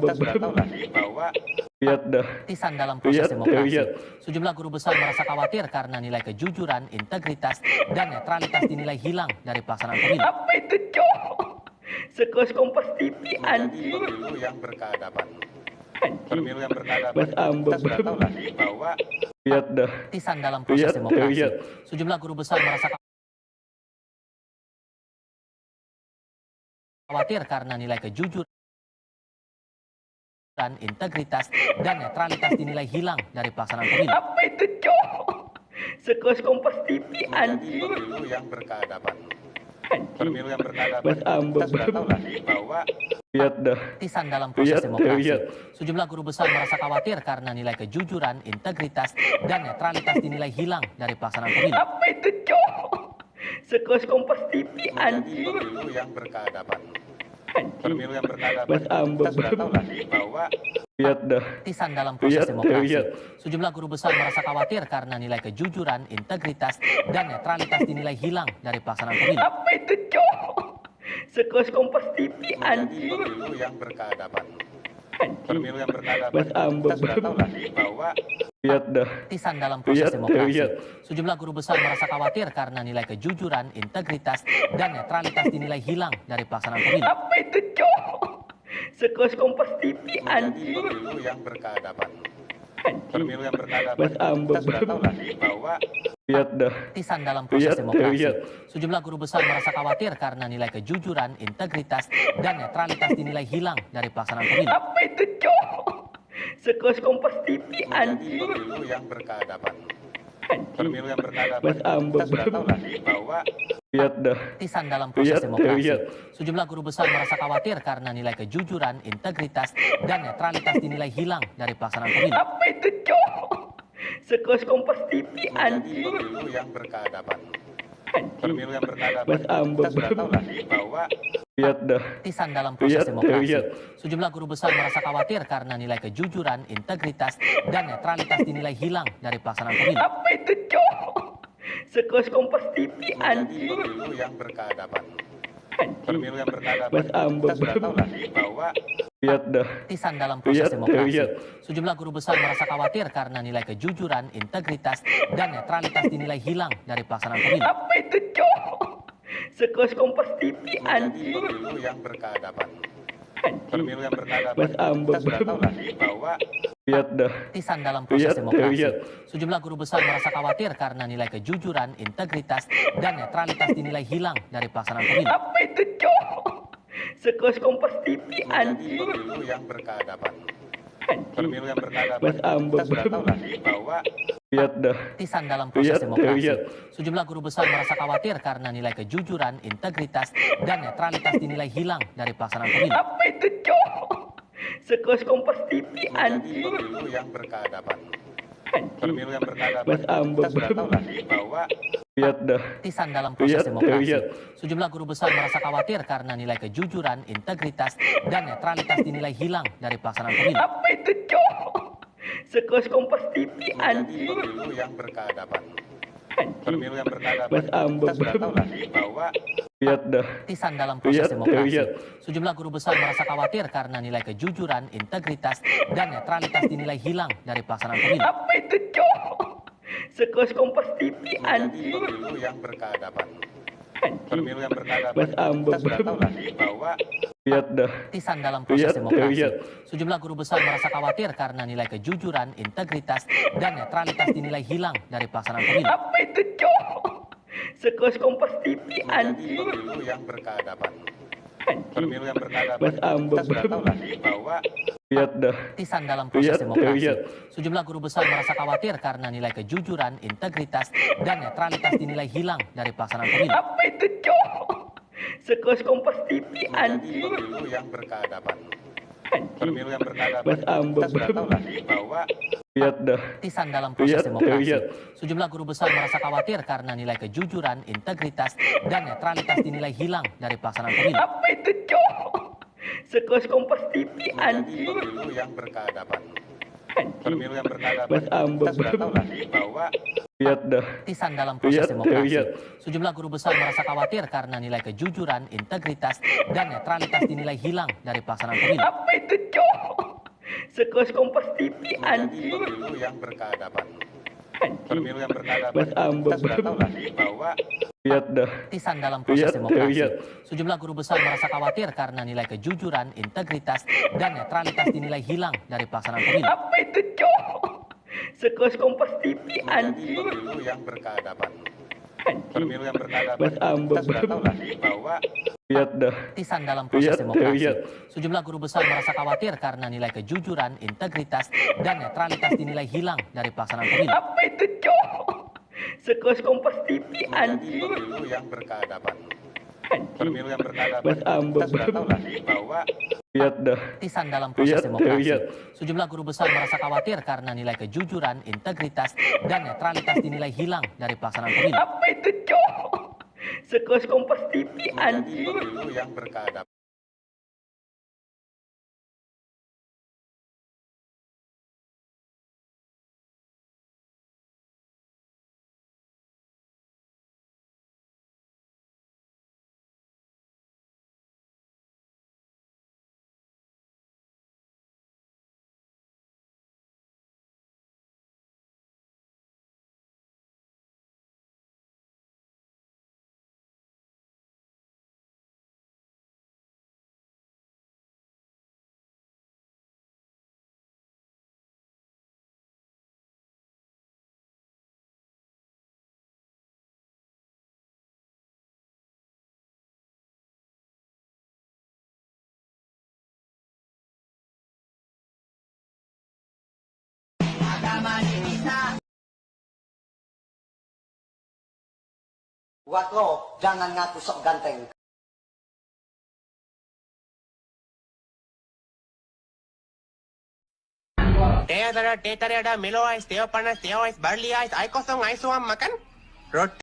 Kita sudah tahu lah bahwa Tisan dalam proses demokrasi. Sejumlah guru besar merasa khawatir karena nilai kejujuran, integritas, dan netralitas dinilai hilang dari pelaksanaan pemilu. apa itu cok? Sekelas Kompas TV anjing. Pemilu yang berkeadaban. Pemilu yang berkeadaban. Kita sudah tahu lah bahwa Tisan dalam proses demokrasi. Sejumlah guru besar merasa khawatir karena nilai kejujuran, integritas, dan netralitas dinilai hilang dari pelaksanaan pemilu. apa itu cok? Sekelas Kompas TV anjing. Pemilu yang berkeadaban. Pemilu yang berkeadaban. Kita sudah tahu lah bahwa Tisan dalam proses demokrasi. Sejumlah guru besar merasa khawatir karena nilai kejujuran, integritas, dan netralitas dinilai hilang dari pelaksanaan pemilu. apa itu cok? Sekelas Kompas TV anjing. Pemilu yang berkeadaban. Pemilu yang berkeadaban. Kita sudah tahu lah bahwa Tisan dalam proses demokrasi. Sejumlah guru besar merasa khawatir karena nilai kejujuran, integritas, dan netralitas dinilai hilang dari pelaksanaan pemilu. apa itu cok? Sekelas Kompas TV anjing. Pemilu yang berkeadaban. Pemilu yang berkeadaban. Kita sudah tahu lah bahwa Tisan dalam proses demokrasi. Sejumlah guru besar merasa khawatir karena nilai kejujuran, integritas, dan netralitas dinilai hilang dari pelaksanaan pemilu. apa itu cok? Sekelas Kompas TV anjing. Pemilu yang berkeadaban. Pemilu yang berkeadaban. Kita sudah tahu lah bahwa Tisan dalam proses demokrasi. Sejumlah guru besar merasa khawatir karena nilai kejujuran, integritas, dan netralitas dinilai hilang dari pelaksanaan pemilu. apa itu cok? Sekelas Kompas TV anjing. Pemilu yang berkeadaban. Pemilu yang berkeadaban. Kita sudah tahu lah bahwa Tisan dalam proses demokrasi. Sejumlah guru besar merasa khawatir karena nilai kejujuran, integritas, dan netralitas dinilai hilang dari pelaksanaan pemilu. apa itu cok? Sekelas Kompas TV anjing. Pemilu yang berkeadaban. Pemilu yang berkeadaban. Kita sudah tahu lah bahwa Tisan dalam proses demokrasi. Sejumlah guru besar merasa khawatir karena nilai kejujuran, integritas, dan netralitas dinilai hilang dari pelaksanaan pemilu. apa itu cok? Sekelas Kompas TV anjing. Pemilu yang berkeadaban. Pemilu yang berkeadaban. Kita sudah tahu lah bahwa Tisan dalam proses demokrasi. Sejumlah guru besar merasa khawatir karena nilai kejujuran, integritas, dan netralitas dinilai hilang dari pelaksanaan pemilu. apa itu cok? Sekelas Kompas TV anjing. Pemilu yang berkeadaban. Pemilu yang berkeadaban. Kita sudah tahu lah bahwa Tisan dalam proses demokrasi. Sejumlah guru besar merasa khawatir karena nilai kejujuran, integritas, dan netralitas dinilai hilang dari pelaksanaan pemilu. apa itu cok? Sekelas Kompas TV anjing. Pemilu yang berkeadaban. Pemilu yang berkeadaban. Kita sudah tahu lah bahwa Tisan dalam proses demokrasi. Sejumlah guru besar merasa khawatir karena nilai kejujuran, integritas, dan netralitas dinilai hilang dari pelaksanaan pemilu. apa itu cok? Sekelas Kompas TV anjing. Pemilu yang berkeadaban. Pemilu yang berkeadaban. Kita sudah tahu lah bahwa Tisan dalam proses demokrasi. Sejumlah guru besar merasa khawatir karena nilai kejujuran, integritas, dan netralitas dinilai hilang dari pelaksanaan pemilu. apa itu cok? Sekelas Kompas TV anjing. Pemilu yang berkeadaban. Pemilu yang berkeadaban. Kita sudah tahu lah bahwa Tisan dalam proses demokrasi. Sejumlah guru besar merasa khawatir karena nilai kejujuran, integritas, dan netralitas dinilai hilang dari pelaksanaan pemilu. apa itu cok? Sekelas Kompas TV anjing. Pemilu yang berkeadaban. Pemilu yang berkeadaban. Kita sudah tahu lah bahwa Tisan dalam proses demokrasi. Sejumlah guru besar merasa khawatir karena nilai kejujuran, integritas, dan netralitas dinilai hilang dari pelaksanaan pemilu. apa itu cok? Sekelas Kompas TV anjing. Pemilu yang berkeadaban. Pemilu yang berkeadaban. Kita sudah tahu lah bahwa Tisan dalam proses demokrasi. Sejumlah guru besar merasa khawatir karena nilai kejujuran, integritas, dan netralitas dinilai hilang dari pelaksanaan pemilu. apa itu cok? Sekelas Kompas TV anjing. Pemilu yang berkeadaban. Pemilu yang berkeadaban. Kita sudah tahu lah bahwa Tisan dalam proses demokrasi. Sejumlah guru besar merasa khawatir karena nilai kejujuran, integritas, dan netralitas dinilai hilang dari pelaksanaan pemilu. apa itu cok? Sekelas Kompas TV anjing. Pemilu yang berkeadaban. Pemilu yang berkeadaban. Kita sudah tahu lah bahwa Tisan dalam proses demokrasi. Sejumlah guru besar merasa khawatir karena nilai kejujuran, integritas, dan netralitas dinilai hilang dari pelaksanaan pemilu. apa itu cok? Sekelas Kompas TV menjadi anjing. pemilu yang berkeadaban. Anjing. Pemilu yang berkeadaban Mas Amba kita sudah tahu lah bahwa lihat dah. Partisan dalam proses Lihat, demokrasi. lihat. Sejumlah guru besar merasa khawatir karena nilai kejujuran, integritas, dan netralitas dinilai hilang dari pelaksanaan pemilu. Apa itu, Cok? Sekelas Kompas TV menjadi anjing. pemilu yang berkeadaban. Anjing. Pemilu yang berkeadaban Mas Amba kita sudah tahu lah bahwa lihat dah. Partisan dalam proses Lihat, demokrasi. lihat. Sejumlah guru besar merasa khawatir karena nilai kejujuran, integritas, dan netralitas dinilai hilang dari pelaksanaan pemilu. Apa itu, Cok? Sekelas Kompas TV menjadi anjing. pemilu yang berkeadaban. Anjing. Pemilu yang berkeadaban Mas Amba kita sudah tahu lah bahwa lihat dah. Partisan dalam proses Lihat, demokrasi. lihat. Sejumlah guru besar merasa khawatir karena nilai kejujuran, integritas, dan netralitas dinilai hilang dari pelaksanaan pemilu. Apa itu, Cok? Sekelas Kompas TV menjadi anjing. pemilu yang berkeadaban. Buat lo, jangan ngaku sok ganteng. Teadara, tetarada, Milo ice, Teopanas, Teo ice, Barley ice, Aikosong, Ice makan? Roti